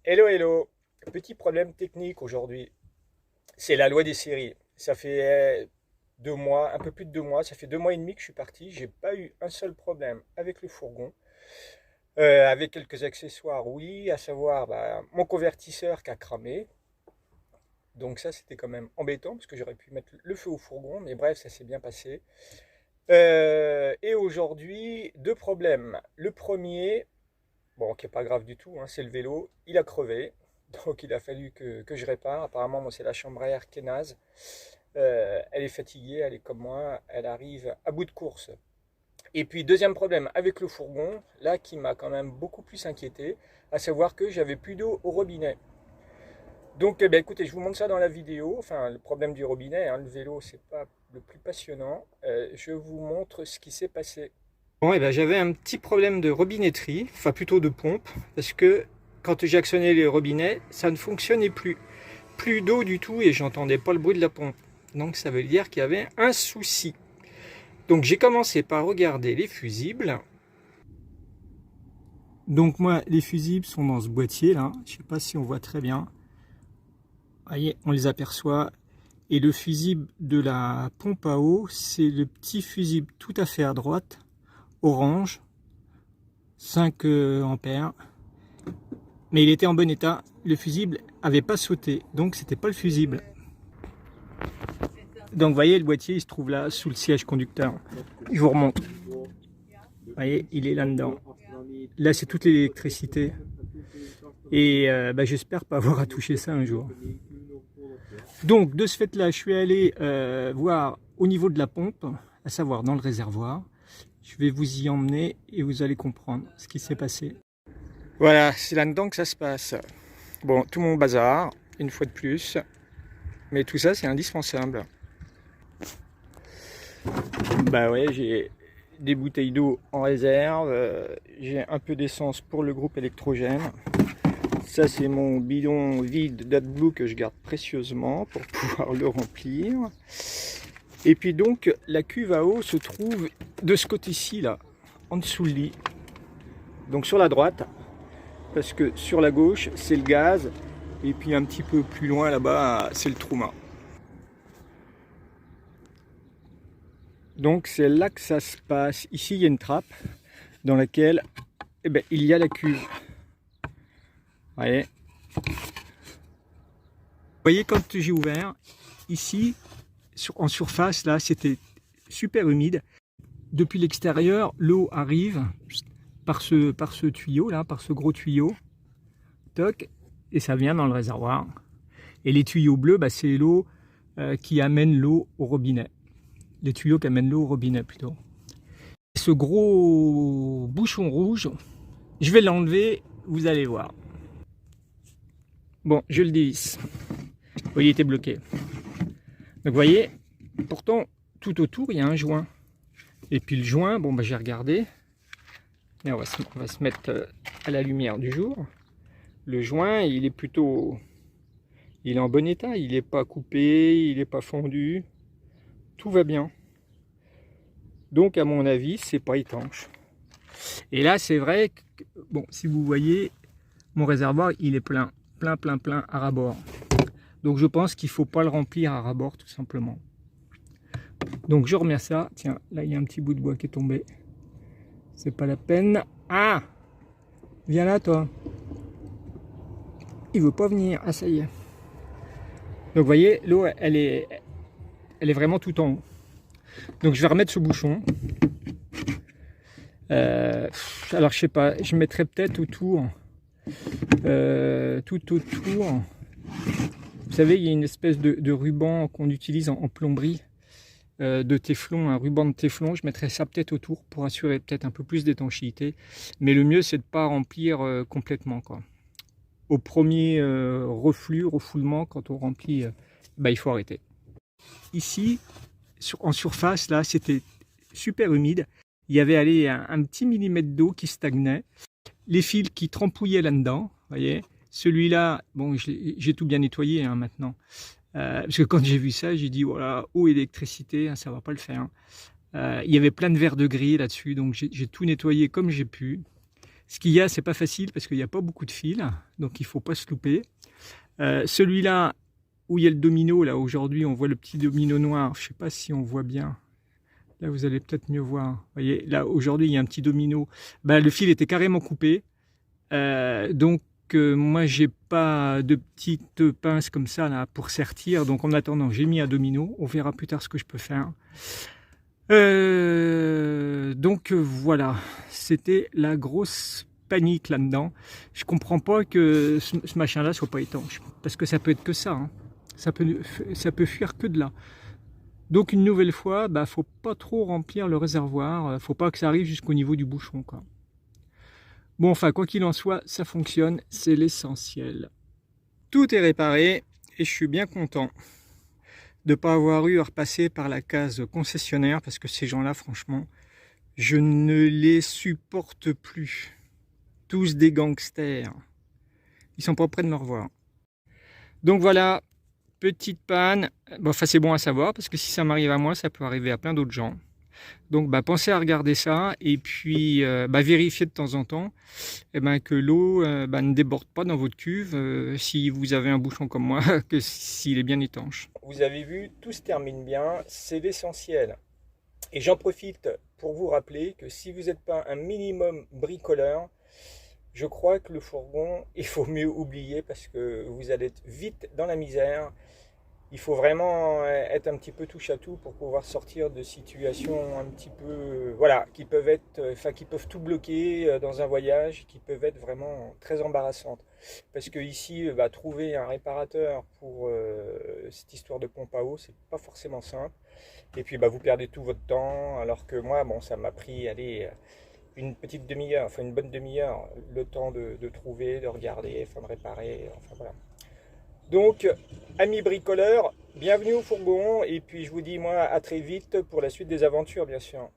Hello, hello. Petit problème technique aujourd'hui. C'est la loi des séries. Ça fait 2 mois, un peu plus de 2 mois. Ça fait 2 mois et demi que je suis parti. J'ai pas eu un seul problème avec le fourgon. Avec quelques accessoires, oui, à savoir mon convertisseur qui a cramé. Donc ça, c'était quand même embêtant parce que j'aurais pu mettre le feu au fourgon. Mais bref, ça s'est bien passé. Et aujourd'hui, deux problèmes. Le premier, bon, qui n'est pas grave du tout, hein, c'est le vélo. Il a crevé. Donc il a fallu que je répare. Apparemment, moi, c'est la chambre à air qui est naze. Elle est fatiguée, elle est comme moi, elle arrive à bout de course. Et puis deuxième problème avec le fourgon, là qui m'a quand même beaucoup plus inquiété, à savoir que j'avais plus d'eau au robinet. Donc écoutez, je vous montre ça dans la vidéo, enfin le problème du robinet, hein, le vélo c'est pas le plus passionnant. Je vous montre ce qui s'est passé. Bon, j'avais un petit problème de robinetterie, enfin plutôt de pompe, parce que quand j'actionnais les robinets, ça ne fonctionnait plus. Plus d'eau du tout et j'entendais pas le bruit de la pompe. Donc ça veut dire qu'il y avait un souci. Donc j'ai commencé par regarder les fusibles. Donc moi, les fusibles sont dans ce boîtier là. Je sais pas si on voit très bien. Vous voyez, on les aperçoit. Et le fusible de la pompe à eau, c'est le petit fusible tout à fait à droite, orange, 5 ampères. Mais il était en bon état. Le fusible avait pas sauté, donc c'était pas le fusible. Donc vous voyez, le boîtier il se trouve là sous le siège conducteur. Je vous remonte. Vous voyez, il est là-dedans. Là c'est toute l'électricité. Et j'espère pas avoir à toucher ça un jour. Donc de ce fait là, je suis allé voir au niveau de la pompe, à savoir dans le réservoir. Je vais vous y emmener et vous allez comprendre ce qui s'est passé. Voilà, c'est là-dedans que ça se passe. Bon, tout mon bazar, une fois de plus. Mais tout ça c'est indispensable. Bah ouais, j'ai des bouteilles d'eau en réserve, j'ai un peu d'essence pour le groupe électrogène. Ça c'est mon bidon vide d'AdBlue que je garde précieusement pour pouvoir le remplir. Et puis donc la cuve à eau se trouve de ce côté-ci là, en dessous le lit. Donc sur la droite, parce que sur la gauche c'est le gaz, et puis un petit peu plus loin là-bas c'est le trauma. Donc c'est là que ça se passe. Ici il y a une trappe dans laquelle il y a la cuve. Voyez. Vous voyez quand j'ai ouvert, ici en surface là c'était super humide. Depuis l'extérieur l'eau arrive par ce tuyau là, par ce gros tuyau. Toc, et ça vient dans le réservoir. Et les tuyaux bleus, c'est l'eau qui amène l'eau au robinet. Les tuyaux qui amènent l'eau au robinet plutôt. Ce gros bouchon rouge, je vais l'enlever, vous allez voir. Bon, je le dévisse. Il était bloqué. Donc vous voyez, pourtant tout autour il y a un joint. Et puis le joint, j'ai regardé. Et on va se mettre à la lumière du jour. Le joint, il est en bon état, il n'est pas coupé, il n'est pas fondu. Tout va bien. Donc à mon avis, c'est pas étanche. Et là, c'est vrai que, si vous voyez, mon réservoir, il est plein à ras-bord. Donc je pense qu'il ne faut pas le remplir à ras-bord, tout simplement. Donc je remets ça. Tiens, là, il y a un petit bout de bois qui est tombé. C'est pas la peine. Ah! Viens là, toi. Il veut pas venir. Ah, ça y est. Donc vous voyez, l'eau, elle est vraiment tout en haut. Donc je vais remettre ce bouchon. Alors je sais pas, je mettrai peut-être autour, tout autour. Vous savez, il y a une espèce de ruban qu'on utilise en plomberie, de téflon, un ruban de téflon. Je mettrai ça peut-être autour pour assurer peut-être un peu plus d'étanchéité. Mais le mieux, c'est de ne pas remplir complètement, quoi. Au premier refoulement, quand on remplit, il faut arrêter. Ici, en surface, là, c'était super humide. Il y avait un petit millimètre d'eau qui stagnait. Les fils qui trempouillaient là-dedans, vous voyez, Celui-là, bon, j'ai tout bien nettoyé hein, maintenant. Parce que quand j'ai vu ça, j'ai dit, voilà, eau, électricité, hein, ça va pas le faire. Il y avait plein de verres de gris là-dessus, donc j'ai tout nettoyé comme j'ai pu. Ce qu'il y a, c'est pas facile parce qu'il n'y a pas beaucoup de fils, donc il faut pas se louper. Celui-là, où il y a le domino, là aujourd'hui, on voit le petit domino noir. Je sais pas si on voit bien. Là, vous allez peut-être mieux voir. Vous voyez, là aujourd'hui, il y a un petit domino. Ben, le fil était carrément coupé. Donc moi j'ai pas de petites pinces comme ça là pour sertir, donc en attendant j'ai mis un domino, on verra plus tard ce que je peux faire. Donc voilà, c'était la grosse panique là-dedans. Je comprends pas que ce machin-là soit pas étanche, parce que ça peut être que ça, hein. Ça peut fuir que de là. Donc une nouvelle fois, bah faut pas trop remplir le réservoir, faut pas que ça arrive jusqu'au niveau du bouchon, quoi. Bon, enfin, quoi qu'il en soit, ça fonctionne, c'est l'essentiel. Tout est réparé et je suis bien content de ne pas avoir eu à repasser par la case concessionnaire parce que ces gens-là, franchement, je ne les supporte plus. Tous des gangsters. Ils sont pas près de me revoir. Donc voilà, petite panne. Bon, enfin, c'est bon à savoir parce que si ça m'arrive à moi, ça peut arriver à plein d'autres gens. Donc bah, pensez à regarder ça et puis vérifiez de temps en temps que l'eau ne déborde pas dans votre cuve si vous avez un bouchon comme moi, que s'il est bien étanche. Vous avez vu, tout se termine bien, c'est l'essentiel. Et j'en profite pour vous rappeler que si vous n'êtes pas un minimum bricoleur, je crois que le fourgon, il faut mieux oublier parce que vous allez être vite dans la misère. Il faut vraiment être un petit peu touche à tout pour pouvoir sortir de situations un petit peu, voilà, qui peuvent être, enfin, qui peuvent tout bloquer dans un voyage, qui peuvent être vraiment très embarrassantes. Parce que ici, trouver un réparateur pour cette histoire de pompe à eau, c'est pas forcément simple. Et puis, vous perdez tout votre temps, alors que moi, bon, ça m'a pris, allez, une petite demi-heure, enfin une bonne demi-heure, le temps de trouver, de regarder, enfin de réparer, enfin voilà. Donc, amis bricoleurs, bienvenue au fourgon et puis je vous dis moi à très vite pour la suite des aventures bien sûr.